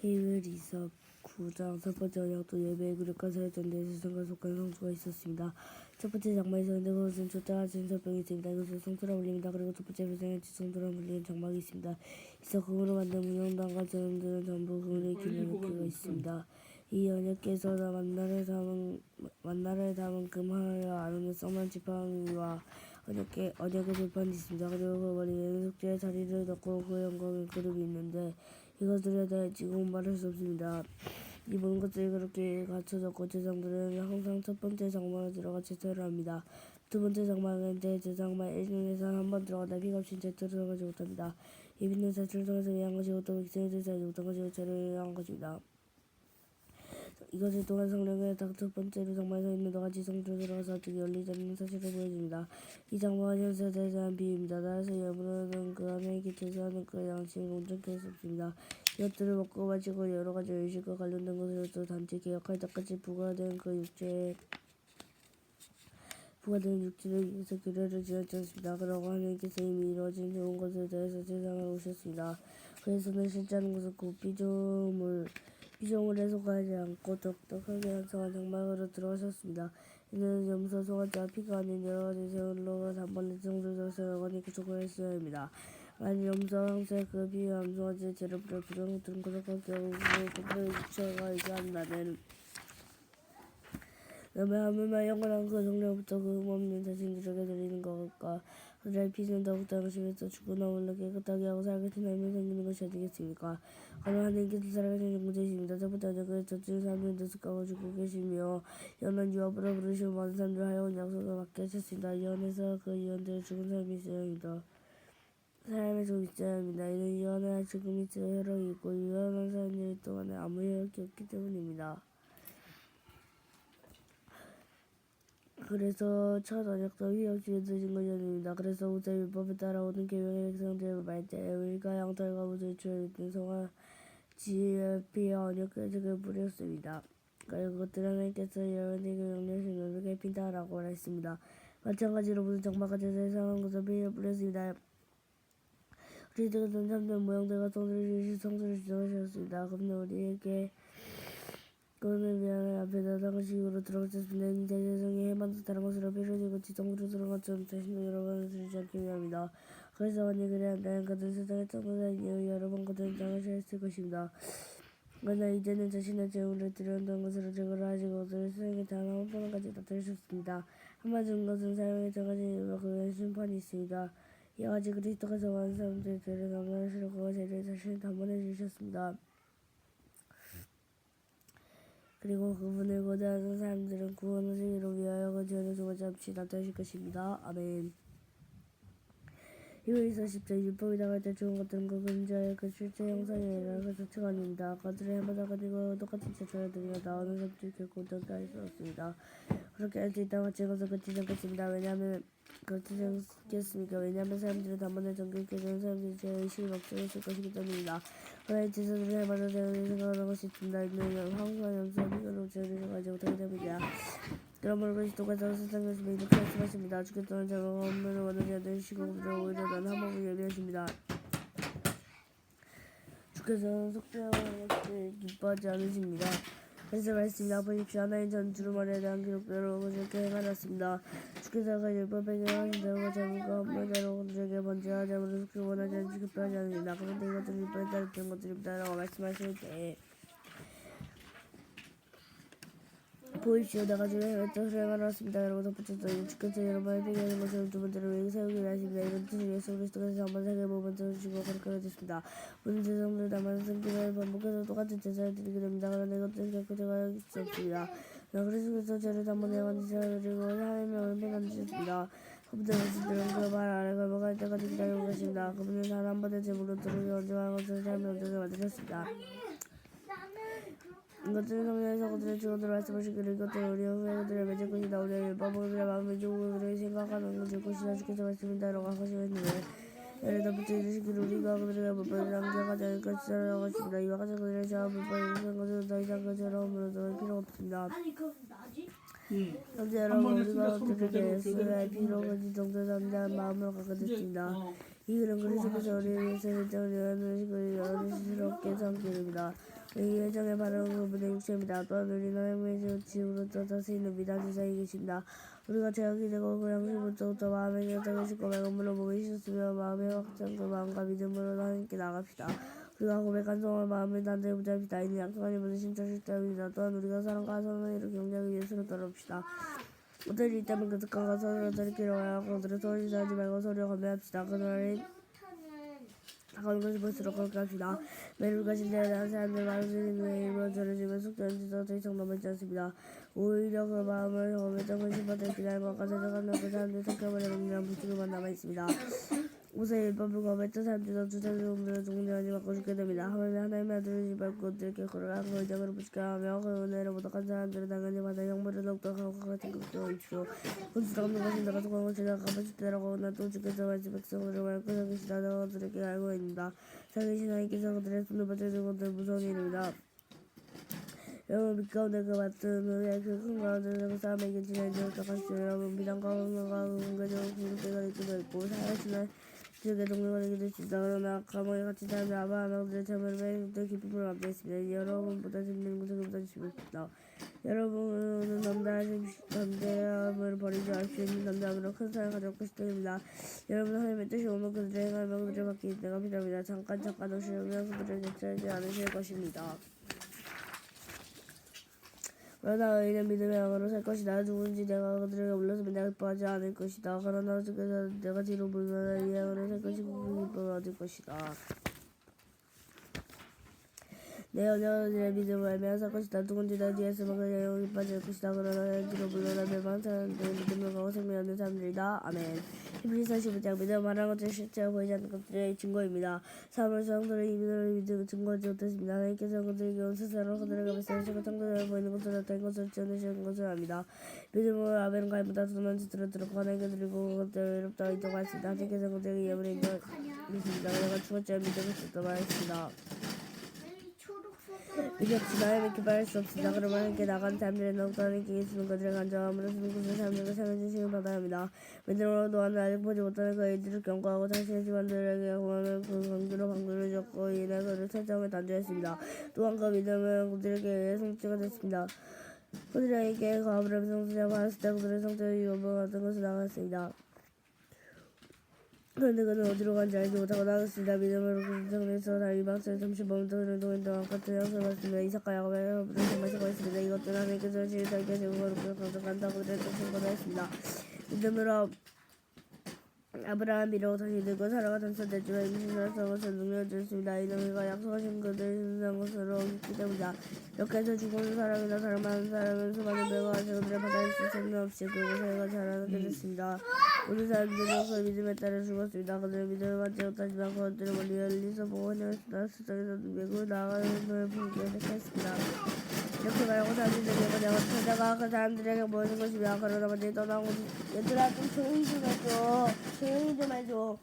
히브리서 9장 첫 번째 언약도 예배의 그릇과 사였던 데 세상과 속한 성수가 있었습니다. 첫 번째 장막에 있었는데 그것은 숫자가 진 설병이 있습니다. 이것은 성소라 불립니다. 그리고 첫 번째 배상에 지성소라 불리는 장막이 있습니다. 이서 금으로 만든 문형단과 전들은 전부 금으로 기는 획기가 있습니다. 이 언약궤에서 만나를 담은 금 하나와 아론의 썩만 지팡이와 언약의 돌판이 있습니다. 그리고 그 머리에는 속죄의 자리를 덮고 그 영광의 그룹이 있는데 이것들에 대해 지금 말할 수 없습니다. 이 모든 것들이 그렇게 갖춰졌고 제사장들은 항상 첫 번째 장막에 들어가 제사를 합니다. 두 번째 장막은 대제사장만 1년에서 한 번 들어가다 피가 없인 채 들어가지 못합니다. 이 빛는 자체를 통해서 위한 것이고 또 백성의 제사하지 못한 것이고 죄를 위한 것입니다. 이것을 통한 성령의 첫 번째로 장막에 서 있는 너가 지성소로 들어가서 어떻게 열리지 않는 사실을 보여줍니다. 이 장막은 현세에 대한 비유입니다. 나라에서 예물은 그 안에 제사하는 그 양식을 온전케 할 수 없습니다. 이것들을 먹고 마시고 여러 가지 의식과 관련된 것으로도 단지 개혁할 때까지 부과된 육체를 위해서 규례를 지었지 않습니다. 그러고 하나님께서 이미 이루어진 좋은 것에 대해서 세상에 오셨습니다. 그래서는 실제하는 것은 곧 피조물 해석하지 않고 똑똑하게 완성한 장막으로 들어가셨습니다. 이는 염소, 소가지와 피가 아닌 여러 가지 제물로 단번에 정도로 생각하니 구속을 했어야 합니다. 만일 염소와 황새 그 피와 암송아지의 죄를 뿌려 부정한 것들은 구속하게 하고 그들의 육체가 의지한다면 하물며 영원한 그 성령부터 그 흠없는 자신들에게 드리는 것과 그들의 피는 더욱더 양심에서 죽거나 물러 깨끗하게 하고 살같은 삶을 생기는 것이 어디겠습니까? 그러나 하나님께서 살아계신 영구되십니다. 첫 번째 언약을 저주는 사람들은 능숙하고 죽고 계시며 연한 유업으로 부르시고 많은 사람들을 하여온 약속을 받게 하셨습니다. 예언에서 그 예언대로 죽은 사람이 있어야 합니다. 사람의 죽음이 있어야 합니다. 이는 예언의 죽음이 있어야 혈육이 있고 예언한 사람들 동안에 아무 혈육이 없기 때문입니다. 그래서 첫 언약도 휘 없이 맺어진 것이 아닙니다. 그래서 모세 율법에 따라오는 계명의 백성들을 말할 때 우리가 양털과 모세의 주에 있는 송아지의 피와 언약궤를 뿌렸습니다. 그리고 그것들은 하나님께서 여러분에게 명령하신 명령에 핀다라고 말했습니다. 마찬가지로 모든 장막과 제사에 상한 것을 피를 뿌렸습니다. 우리들은 참된 모형들과 성소를 지정하셨습니다. 그분은 우리에게 그분을 위하여 앞에다 상식으로 들어가셨습니다. 이는 대제사장이 해만도 다른 것으로 표현되고 지성으로 들어간 것처럼 자신도 여러 번을 들지 않기 위함이다. 그래서 만일 그래야 한다면 그들은 세상의 청소한 이후 여러 번 그들은 당하셔야 했을 것입니다. 그러나 이제는 자신의 제물을 드려온다는 것으로 제거를 하시고 그들을 세상에 단 한 번까지 나타내셨습니다. 한마디로 것은 사형에 정하신 이유가 그의 심판이 있습니다. 이와 같이 그리스도께서 많은 사람들의 죄를 강간하시려고 죄를 자신을 단번에 주셨습니다. 그리고 그분을 거대하는 사람들은 구원하시기를 위하여 그 죄를 조금씩 없이 나타내실 것입니다. 아멘. 히브리서 10장 율법이 나갈 때 좋은 것들은 그 근자의 그 실제 형상이 아니라 그 자체가 아닙니다. 그들의 해마다 가지고 똑같은 제사를 드리며 나오는 사람들이 결코 어떻게 할 수 없습니다. 그렇게 할 수 있다고 하지 것은 그렇지 않겠습니다. 그렇지 않겠습니까? 왜냐하면 사람들은 단번에 정결케 되는 사람들이 제 의식을 걱정했을 것이기 때문입니다. 그러나 제사들은 해마다 제사를 생각하는 것이 있습니다. 이는 황소와 염소와 피가로 죄를 가지 못하기 때문입니다. 그러므로 그리스도께서 세상에 오시면 이렇게 말씀하십니다. 주께서는 제가 없는 원하지 않으시고 오히려 난 한몸을 예비하십니다. 주께서는 속죄하는 것을 기뻐하지 않으십니다. 그래서 말씀이나 보십시오. 하나님 전 주루말에 대한 기록대로 그렇게 행하셨습니다. 주께서 그 율법에 하신 대로 제물과 없는 대로 그들에게 번제와 제물을 속죄 원하지 않으시고 기뻐하지 않으십니다. 그런데 이것들은 율법에 따라 되는 것들입니다라고 말씀하실 때 보십시오. 내가 주의 뜻을 행하였습니다. 여러분 덧붙였더니 주께서 여러분의 피게 하는 것을 두 번째로 왜 세우기를 하십니다. 이런 뜻을 위해서 그리스도께서 한번 세계 모범을 주시고 그렇게 하셨습니다. 모든 제사장들 다만 성기를 반복해서 똑같은 제사를 드리게 됩니다. 그러나 이것들은 결코 제가 수 없습니다. 그리스도께서 죄를 단번에 행한 제사를 드리고 하나님의 얼굴을 만드셨습니다. 그분의 모습들은 그 말 아래 걸어갈 때까지 기다리고 계십니다. 그분은 단 한 번의 제물로 들으기 언제나 것을 삶을 얻게 만드셨습니다. 이것들은 성령에서 그들의 주어들을 말씀하시기를 이것들은 우리의 후에 그들을 맺을 것이다. 우리의 율법은 그들의 마음을 주고 그들의 생각하는 것을 것이다. 주께서 말씀인다라고 하시는데 예를 덧붙여 이르시기를 우리가 그들에게 불법을 남겨가지 않을 것이라고 하십니다. 이와 같이 그들의 죄와 불법을 일으킨 것은 더 이상 그 죄로움으로 더 필요가 없습니다. 현재 여러분 우리가 그들에게 예수의 피로 거짓 정죄자한 마음으로 갖게 됐습니다. 이 글은 그리스도께서 우리를 위해서 결정하는 어린스럽게 삼기입니다. 이 예정에 바른 그분의 육체입니다. 또한 우리는 하나님의 지으로 다스리는 미담지사에 계십니다. 우리가 제약이 되고 그 양심부터 마음의 결정을 싣고 말건물로 보고 있었으며 마음의 확장과 마음과 믿음으로 하나님께 나갑시다. 우리가 고백한 성을 마음의 단대에 붙잡시다. 이는 약속한 이분은 신자실자입니다. 또한 우리가 사랑과 선을 경쟁하기 위해 서로 따릅시다. 어떤 일 때문에 그 습관과 서로 돌이키려 하여 그들을 소리 지르지 말고 서로 건배합시다. 그들이 다가오는 것이 볼수록 그렇게 합시다. 매일 우리가 신뢰에 대한 사람들 많은 의 일부러 저러지만 속되는 짓도 더 이상 넘어있지 않습니다. 오히려 그 마음을 경험했던 근심받을 기다린 것과 생각하는 그 사람들의 성격을 영리한 부추기만 남아있습니다. 우선 일법을 거부했던 사람들도 주사종들을 종려하지 받고 죽게 됩니다. 하나님의 아들을 밟고 그들에게 걸어간 그 의장으로 부축하며 그 은혜를 모독한 사람들은 당연히 받아 형벌을 더욱더 강력하게 생각하십시오. 군수가 없는 것이 내가 속한 것이 내가 갚아줄때라고 나 또 주께서 말씀 백성들을 말고 사기시다 너들에게 알고 있습니다. 사기신 하나님께서 그들의 손을 받쳐주고 그들 무서운 일입니다. 여러분 빛 가운데 그 맡은 의의 그큰 가운데 그 사람에게 지내는 부탁하시오. 여러분 비단과 흥망과 은근적으로 구속대가 되기도 있고 살아시는 지역의 동료가 되기도 있습니다. 그러나 감옥에 갇힌 사람들 아브라함의 자매를 매일 기쁨을 감사했습니다. 여러분보다 재밌는 것을 감사하십니다. 여러분은 담대함을 버리지 마십시오. 담대함으로 큰 사랑을 가져올 것이 됩니다. 여러분 하나님의 뜻이 오면 그들의 행하며 그들의 받기 때가 필요합니다. 잠깐 오시면 그들을 대체하지 않으실 것입니다. 그러나 의인은 믿음의 영으로 살 것이다. 누군지 내가 그들에게 올렸으면 내가 기뻐하지 않을 것이다. 그러나 주께서 내가 뒤로 물면 이 영으로 살 것이고 기쁨을 얻을 것이다. 내 언약의 믿음을 알며 살 것이다. 누군지 내 뒤에서 그 영이 기뻐하지 않을 것이다. 그러나 내 뒤로 물러나 멸망한 사람들은 믿음을 가고 생명을 얻는 사람들이다. 아멘. 히브리서 15장 믿음은 말하는 것들이 실제로 보이지 않는 것들의 증거입니다. 사람을 성도를 이들을 믿음을 증거하지 못했습니다. 하나님께서 그들에게 온 세상으로 그들에게 말씀하시고 성도를 보이는 것을 나타낸 것을 지어내시는 것을 압니다. 믿음으로 아벨은 가인보다 더 많은 짓들을 들었고 하나님께 드리고 그들을 의롭다 인정하고 했습니다. 하나님께서 그들에게 예물을 인정하셨습니다. 그가 죽었지만 믿음을 썼다 말했습니다. 믿음 없이 하나님을 기뻐할 수 없습니다. 그러면 하나님께 나간 사람들의 더욱더 하나님께 계시는 것들을 간절함으로 쓰는 곳을 사람들과 생을 주시길 받아야 합니다. 믿음으로 또한 아직 보지 못하는 그 일들을 경고하고 자신의 집안들에게 구하는 그 강도로 방도를 줬고 이내 그를 설정을 단죄했습니다. 또한 그 믿음은 그들에게 의해 성취가 됐습니다. 그들에게 그 아브라함의 성취자가 받았을 때 그들의 성취를 요구 같은 것을 나갔습니다. 그런데 그는 어디로 간지 알지 못하고 나갔습니다. 믿음으로 그 성에서 다른 이방처럼 잠시 머물다 그는 동안 동안 같은 양식을 받습니다. 이삭과 야곱의 허브를 정말시고 있습니다. 이것들은 하나님께서 지혜롭게 하시고 거룩하고 강력한다고 그들의 뜻을 거두었습니다. 믿음으로 아브라함 비록 다시 늙고 사라가 단서됐지만 임신을 써서 능력을 주었습니다. 이는 그가 약속하신 그들을 신성한 것으로 믿기 때문이다. 이렇게 해서 죽은 사람이나 사랑하는 사람은 수많은 별과 같이 그들의 바다에 있을 생명 없이 그곳에 자라나게 됐습니다. 모든 사람들은 그 믿음에 따라 죽었습니다. 그들은 믿음을 받지 못하지만 그것들을 멀리서 보고 환영했습니다. 세상에서 외국 나아가는 걸 보기에 택했습니다. 이렇게 말하고 사람들에게 그냥 찾아가 그 사람들에게 모이는 것이며 그러나 먼저 떠나고 얘들아 좀 조용히 좀 해줘. 조용히 좀 해줘.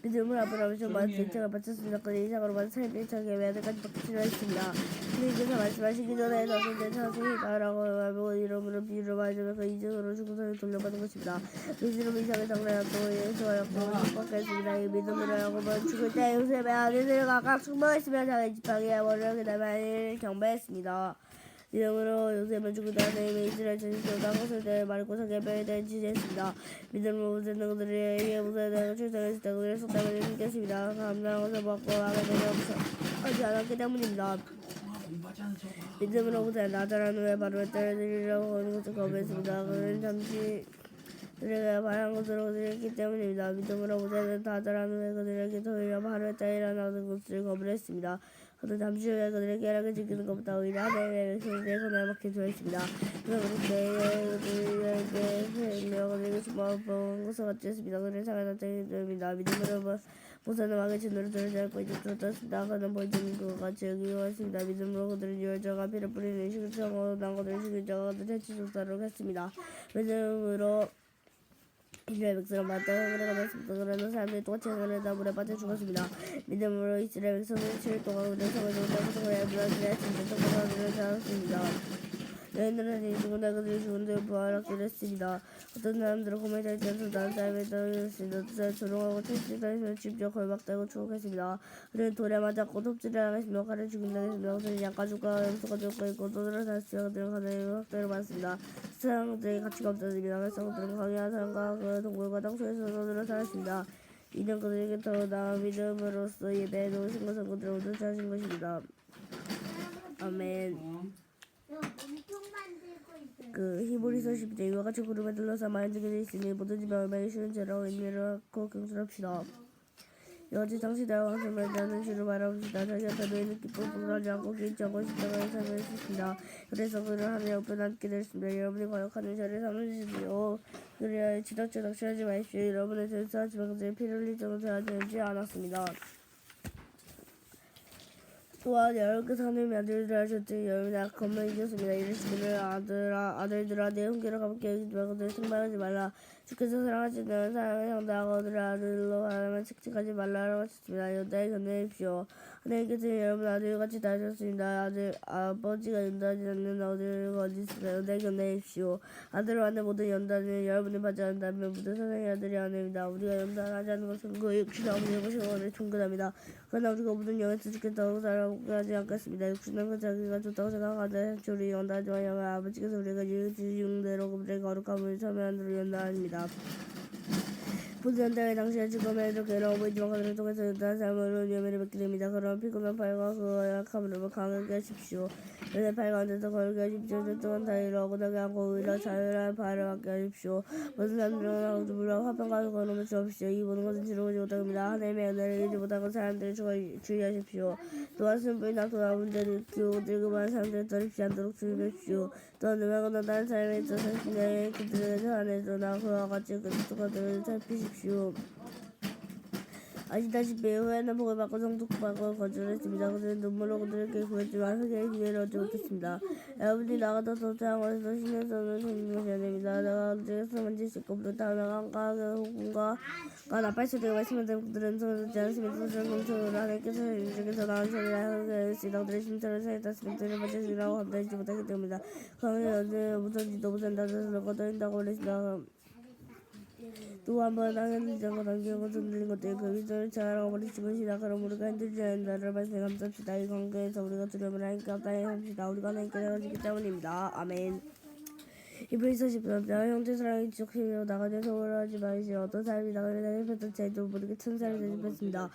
믿음을 아브라함에서 마치 일차가 바쳤습니다. 그는 이삭으로 받은 삶의 일차게 외아들까지 받기 싫어했습니다. 그에게서 말씀하시기 전에 너희들 자세히 따라고 하고 이름으로 비유를 말하자면 그 이적으로 죽은 사람을 돌려받은 것입니다. 믿음으로 이삭의 장래 약속을 예수와 약속을 축복했습니다. 이 믿음으로 야곱은 죽을 때 요셉의 아들들을 각각 숙모했으며 자기 지팡이에 머리를 그다음에 경배했습니다. 믿음으로 요셉은 죽을 때 하나님의 이스라엘 자식들을 땅것을 때 마르고서 개별에 대해 지지했습니다. 믿음으로 모세는 그들에 의해 모세에 대한 출생했을 때 그들의 속담을 숨겼습니다. 감당한 것을 받고 하게 되면 하지 않았기 때문입니다. 믿음으로 모세는 나자란 후에 바로 때를 드리려고 하는 것을 거부했습니다. 그는 잠시 그들에게 바란 것으로 그들했기 때문입니다. 믿음으로 모세는 나자란 후에 그들에게 도리어 바로 때에 일어나는 것을 거부했습니다. 그는 잠시 후에 그들의 계략을 지키는 것보다 오히려 하나님의 백성들의 손에 맡겨 주었습니다. 그래서 그들에게 생명 그들에게 주먹을 것을 갖추었습니다. 그들의 상을 나타내줍니다. 믿음으로 모세는 왕의 진노를 들지 않고 이제 쫓았습니다. 그는 보이는 것과 같이 여기고 왔습니다. 믿음으로 그들은 유월절과 피를 뿌리는 의식을 청하고 난 그들의 식일자가 그들 해치조사를 했습니다. 믿음으로 이스라엘 백성은 마땅히 흥을 받았습니다. 그러나 사람들이 똑같이 흥을 해다 물에 빠져 죽었습니다. 믿음으로 이스라엘 백성은 7일 동안 그들의 성을 정리하고 성을 얇은 하늘에 진짜 성공하기를 잘했습니다. 여인들은 죽은다 그들이 죽은데 부활하기로 했습니다. 어떤 사람들은 고민이 되지 않아서 다른 삶에 떨어졌습니다. 어떤 사람은 조롱하고 채찍다니며 집적 걸박되고 추억했습니다. 그들은 돌에 맞았고 톱질을 하겠습니다. 칼을 죽인다 했습니다. 그들은 양가죽과 염소가 죽고 있고 또들을 다스려 그들은 가난의 확대를 받았습니다. 세상들이 가치가 없었습니다. 그래서 그들은 강한 사람과 그 동굴과 땅속에서 떠들어 살았습니다. 이는 그들에게 더 나은 믿음으로써 예배해 놓으신 것은 그들을 얻으시 하신 것입니다. 아멘. 그 히브리서 10장 이와 같이 구름에 둘러싸 많은 증인이 있으니 모든 집에 얼마나 쉬운 죄로 의미를 갖고 경솔합시다. 여지 당시대와 왕성을 다는 주를 바라봅시다. 자기가 변호인은 기쁨을 부끄러워하지 않고 개의치 않고 십자가에 삶을 했습니다. 그래서 그를 하늘에 옆에 앉게 되었습니다. 여러분이 거역하는 자를 삼으시오. 그래야 지덕지덕 취하지 마십시오. 여러분의 죄를 사하지만 그들의 피를 흘릴 정도 제하지 않았습니다. 또한 여러분께서 하나님의 아들들을 하셨더니 여러분의 검을 이겼습니다. 이르시기를 아들들아 내 훈계를 가볍게 여기지 말고 그들을 생방하지 말라. 주께서 사랑하시는 사랑을 상대하고 그들을 아들로 바라면 칙칙하지 말라라고 하셨습니다. 여자에 견뎌십시오. 하나님께서 여러분 아들같이 다하셨습니다. 아버지가 연단하지 않는 아들과 어디 있습니까? 여자에 견뎌십시오. 아들을 하는 모든 연단은 여러분이 받지 않는다면 모든 사랑의 아들이 아닙니다. 우리가 연단하지 않는 것은 그 육신의 아버지의 것이거든요. 충분합니다. 그러나 우리가 모든 영에서 주겠다고 살아보게 하지 않겠습니다. 육신은 그 자기가 좋다고 생각하되 우리 연단하지만 영의 아버지께서 우리가 주신 대로 그들의 거룩함을 참여한 대로 연단합니다. 모든 연단의 당시에 죽음에도 괴로워 보이지만 그들을 통해서 연단한 삶으로 유명을 뵙게 됩니다. 그러나 피곤한 팔과 그 약함으로 강하게 하십시오. 연의 팔과 앉아서 걸게 하십시오. 절등한 다리를 억울하게 하고 오히려 자유한 발을 갖게 하십시오. 모든 사람들은 물론 화평과 걸음을 주옵시오. 이 모든 것은 지루하지 못합니다. 하나님의 은혜를 잊지 못하고 사람들을 주의하십시오. 또한 순부인나 도나 문제를 일으키고 늙음한 사람들을 떠립지 않도록 주의하십시오. 또한 음악은 다른 삶에 있어서 신령의 그들을 안에서나 그와 같이 그들을 살피십시오. 아시다시피 후에는 복을 받고 성숙받고 거절했습니다. 그들은 눈물로 그들에게 구했지만 회개의 기회를 얻지 못했습니다. 여러분이 나가서 도착한 곳에서 신의 손을 챙긴 것이 아닙니다. 내가 그들에게서 만질 수 있고 부르다면 호군과 나팔 소리가 말씀을 듣고 그들은 손을 듣지 않습니다. 그들은 공천으로 하나님께서 인중에서 나온 소리라 회개했습니다. 그들의 심사를 사했다시피 그들을 맞으시라고 감당하지 못하기 때문입니다. 그러면 언제 무선지도 무선다져서 거둬인다고 그랬습니다. 또 한 번 당연히 장고 당기는 것을 늘린 것들이 그 위선을 자랑하고 버리신 것이다. 그럼 우리가 힘들지 않은 나를 말씀에 감사합시다. 이 관계에서 우리가 두려움을 하니까 감사합시다. 우리가 하나님께 나가지기 때문입니다. 아멘. 히브리서 10장 형제 사랑이 지속시키며 나가는 소홀을 하지 마시오. 어떤 사람이 나가는 대접했던 자도 모르게 천사를 대접했습니다.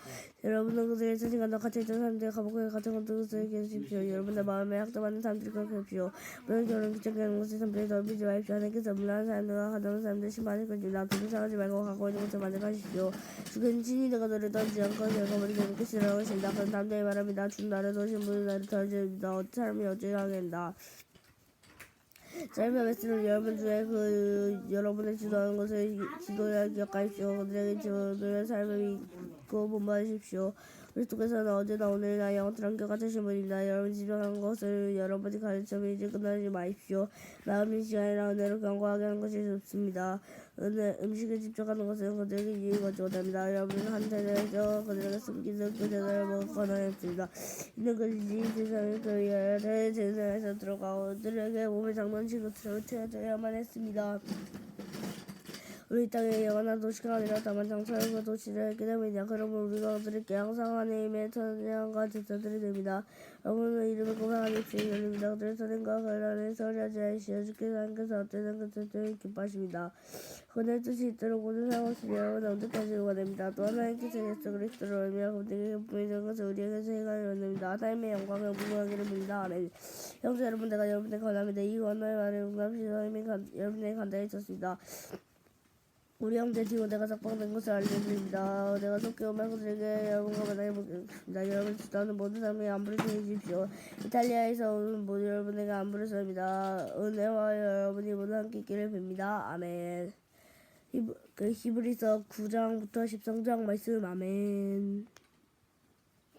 여러분은 그들의 자신감과 갇혀있던 사람들의 감옥에 갇힌 것을 기억하십시오. 여러분의 마음에 학대받는 사람들을 기억하십시오. 모든 결혼 귀찮게 하는 것을 선별히 넓히지 마십시오. 하나님께서 물러난 사람들과 가져온 사람들 심판을 것입니다. 돈을 상하지 말고 갖고 있는 것을 만족하십시오. 죽은 친히 내가 너를 떠나지 않고 결과물이 되는 것이라고 하십니다. 그런 사람들이 말합니다. 준 나를 도신 분은 나를 더해줍니다. 사람이 어찌 하겠나. 짧은 메시지를 여러분 중에 여러분의 지도하는 것을 지도해 기억하십시오. 그들에게 지도의 삶을 믿고 본받으십시오. 그리스도께서는 어제나 오늘이나 영원토록 같으신 분입니다. 여러분이 지도하는 것을 여러분이 가르치며 이제 끝나지 마십시오. 마음의 시간이나 은혜로 경고하게 하는 것이 좋습니다. 음식에 집중하는 것은 그들에게 유익을 얻지 못합니다. 여러분은 한 세대에서 그들에게 숨기는 그 제사를 먹거나 했습니다. 이는 그들이 세상의 교회를 제사에서 들어가고 그들에게 몸을 장난치고 채워줘야만 했습니다. 우리 땅에 영원한 도시가 아니라 다만 장사의 그 도시를 했기 때문이냐. 그러면 우리가 그들에게 항상 하나님의 찬양과 제사들이 됩니다. 여러분은 이름을 고백하는 입술이 열립니다. 그들의 선행과 결단을 서리하지 않으시오. 주께서 하나님께서 어때는 그들을 기뻐하십니다. 그들의 뜻이 있도록 모든 상황을 여러분 언제까지 원합니다. 또 하나님께서 예수 그리스도를 의미하고 그들에게 기쁨이 되는 것을 우리에게서 행하려 원합니다. 하나님의 영광을 무궁하기를 빕니다. 아멘. 형제 여러분, 내가 여러분의 권합니다. 이 권한의 말에 응답하시는 여러분의 간다에 있었습니다. 우리 형제 디모데가 sak방된 것을 알려드립니다. 내가 속히 오면 그들에게 여러분과 만나게 보겠습니다. 여러분 지도하는 모든 사람에게 안부를 전해주십시오. 이탈리아에서 오는 모든 여러분에게 안부를 전합니다. 은혜와 여러분이 모두 함께 있기를 빕니다. 아멘. 히브리서 9장부터 13장 말씀. 아멘.